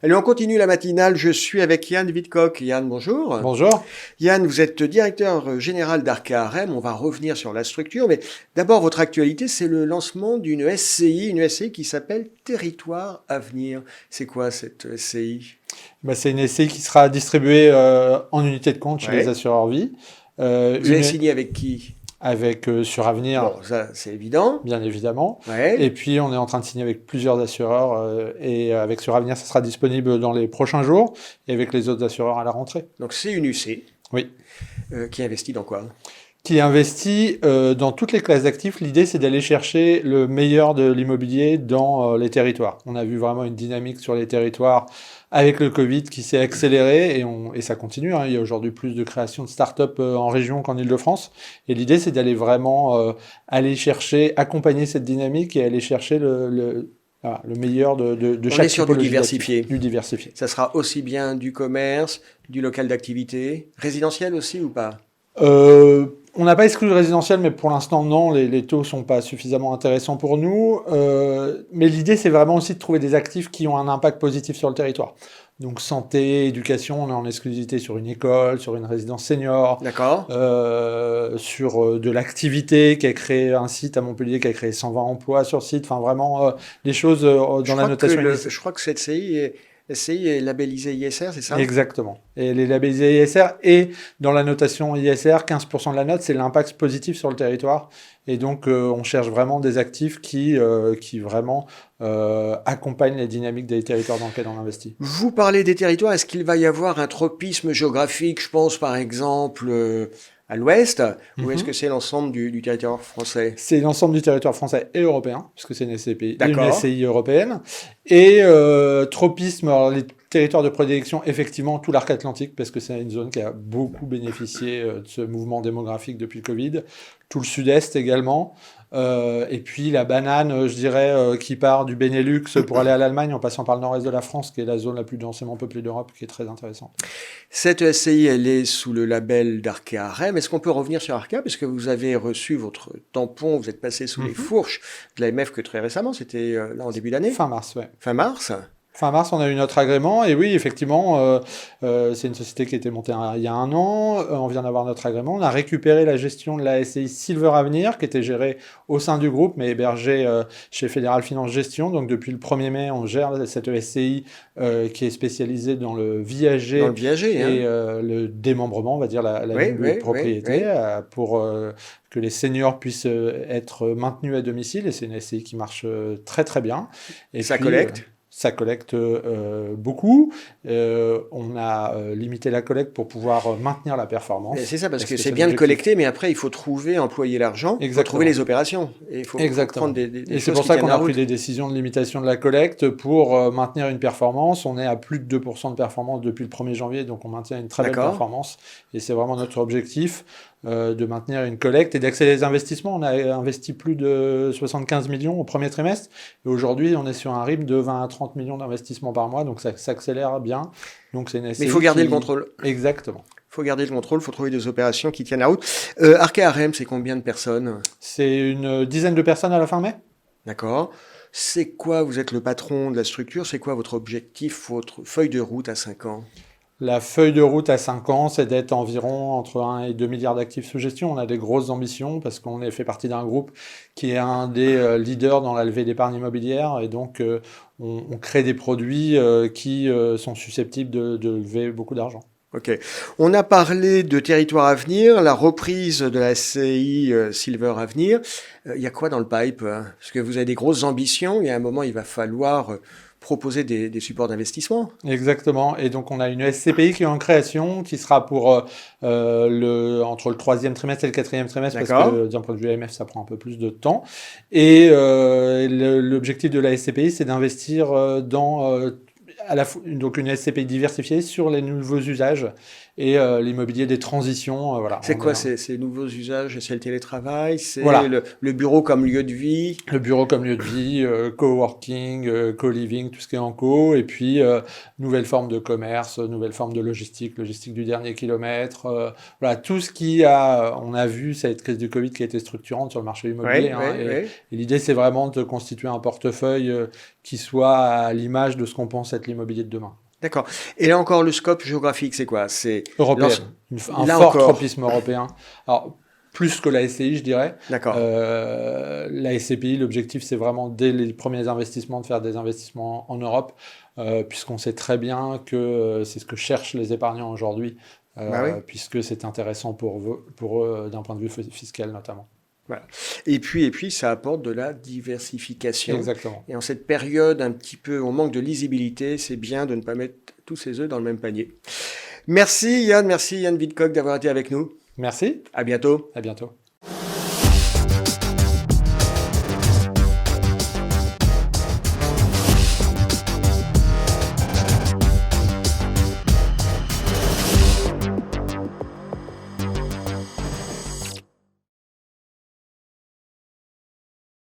Allez, on continue la matinale. Je suis avec Yann Vidcock. Yann, bonjour. Bonjour. Yann, vous êtes directeur général d'Arkea AREM. On va revenir sur la structure, mais d'abord, votre actualité, c'est le lancement d'une SCI qui s'appelle Territoire Avenir. C'est quoi cette SCI? C'est une SCI qui sera distribuée en unité de compte chez les assureurs vie. Vous avez signé avec qui? Avec Suravenir. Bon, ça, c'est évident. Bien évidemment. Ouais. Et puis, on est en train de signer avec plusieurs assureurs. Et avec Suravenir, ça sera disponible dans les prochains jours. Et avec les autres assureurs à la rentrée. Donc, c'est une UC. Oui. Qui investit dans quoi? Qui investit dans toutes les classes d'actifs. L'idée, c'est d'aller chercher le meilleur de l'immobilier dans les territoires. On a vu vraiment une dynamique sur les territoires avec le Covid qui s'est accélérée et ça continue. Il y a aujourd'hui plus de création de start-up en région qu'en Île-de-France. Et l'idée, c'est d'aller vraiment aller chercher, accompagner cette dynamique et aller chercher le meilleur de chaque typologie. On est sur du diversifié. Du diversifié. Ça sera aussi bien du commerce, du local d'activité, résidentiel aussi ou pas? On n'a pas exclu le résidentiel, mais pour l'instant, non, les taux sont pas suffisamment intéressants pour nous. Mais l'idée, c'est vraiment aussi de trouver des actifs qui ont un impact positif sur le territoire. Donc santé, éducation, on est en exclusivité sur une école, sur une résidence senior. D'accord. Sur de l'activité qui a créé un site à Montpellier, qui a créé 120 emplois sur site. Enfin, vraiment, des choses dans la notation. Je crois que cette SCI est labellisée ISR, c'est ça? Exactement. Et elle est labellisée ISR et dans la notation ISR, 15% de la note, c'est l'impact positif sur le territoire. Et donc, on cherche vraiment des actifs qui vraiment accompagnent les dynamiques des territoires dans lesquels on investit. Vous parlez des territoires, est-ce qu'il va y avoir un tropisme géographique? Je pense par exemple à l'ouest, ou est-ce que c'est l'ensemble du territoire français? C'est l'ensemble du territoire français et européen, puisque c'est une SCI européenne. Et tropisme, alors les territoires de prédilection, effectivement, tout l'arc atlantique, parce que c'est une zone qui a beaucoup bénéficié de ce mouvement démographique depuis le Covid. Tout le sud-est également. Et puis la banane, je dirais, qui part du Benelux pour aller à l'Allemagne en passant par le nord-est de la France, qui est la zone la plus densément peuplée d'Europe, qui est très intéressante. Cette SCI, elle est sous le label d'Arkea AREM. Est-ce qu'on peut revenir sur Arkea? Parce que vous avez reçu votre tampon, vous êtes passé sous les fourches de l'AMF que très récemment, c'était là en début d'année? Fin mars, ouais. Fin mars. Fin mars, on a eu notre agrément, et oui, effectivement, c'est une société qui a été montée il y a 1 an, on vient d'avoir notre agrément, on a récupéré la gestion de la SCI Silver Avenir, qui était gérée au sein du groupe, mais hébergée chez Fédéral Finance Gestion, donc depuis le 1er mai, on gère cette SCI qui est spécialisée dans le viager, et le démembrement, on va dire la double propriété, pour que les seniors puissent être maintenus à domicile, et c'est une SCI qui marche très très bien. Et ça collecte ça collecte beaucoup. On a limité la collecte pour pouvoir maintenir la performance. C'est ça, parce que c'est bien de collecter, mais après, il faut trouver, employer l'argent, il faut trouver les opérations. Et il faut prendre des et c'est pour ça qu'on a pris des décisions de limitation de la collecte pour maintenir une performance. On est à plus de 2% de performance depuis le 1er janvier, donc on maintient une très belle performance. Et c'est vraiment notre objectif. De maintenir une collecte et d'accélérer les investissements. On a investi plus de 75 millions au premier trimestre et aujourd'hui on est sur un rythme de 20 à 30 millions d'investissements par mois, donc ça s'accélère bien. Donc c'est une SCI. Mais il faut garder le contrôle. Exactement. Il faut garder le contrôle, il faut trouver des opérations qui tiennent la route. Arkea AREM, c'est combien de personnes? C'est une dizaine de personnes à la fin mai. D'accord. C'est quoi, vous êtes le patron de la structure, c'est quoi votre objectif, votre feuille de route à 5 ans? La feuille de route à 5 ans, c'est d'être environ entre 1 et 2 milliards d'actifs sous gestion. On a des grosses ambitions parce qu'on fait partie d'un groupe qui est un des leaders dans la levée d'épargne immobilière. Et donc, on crée des produits qui sont susceptibles de lever beaucoup d'argent. Ok. On a parlé de territoire à venir, la reprise de la SCI Silver Avenir. Il y a quoi dans le pipe? Parce que vous avez des grosses ambitions. Il y a un moment, il va falloir proposer des supports d'investissement. Exactement. Et donc, on a une SCPI qui est en création, qui sera pour entre le 3e trimestre et le 4e trimestre, parce que d'un point de vue AMF, ça prend un peu plus de temps. Et l'objectif de la SCPI, c'est d'investir dans donc une SCPI diversifiée sur les nouveaux usages et l'immobilier des transitions. Voilà. C'est quoi ces nouveaux usages? C'est le télétravail? C'est le bureau comme lieu de vie? Le bureau comme lieu de vie, coworking, co-living, tout ce qui est en co, et puis nouvelles formes de commerce, nouvelles formes de logistique du dernier kilomètre. Voilà, tout ce on a vu cette crise du Covid qui a été structurante sur le marché immobilier. Et l'idée, c'est vraiment de constituer un portefeuille qui soit à l'image de ce qu'on pense être l'immobilier l'immobilier de demain. D'accord. Et là encore, le scope géographique, c'est quoi? C'est Européenne, un là fort encore. tropisme européen. Alors, plus que la SCI, je dirais. D'accord. La SCPI, l'objectif, c'est vraiment, dès les premiers investissements, de faire des investissements en Europe, puisqu'on sait très bien que c'est ce que cherchent les épargnants aujourd'hui, Bah oui. puisque c'est intéressant pour eux d'un point de vue fiscal notamment. Voilà. Et puis, ça apporte de la diversification. Exactement. Et en cette période un petit peu, on manque de lisibilité, c'est bien de ne pas mettre tous ses œufs dans le même panier. Merci Yann Vidcock d'avoir été avec nous. Merci, À bientôt. à bientôt.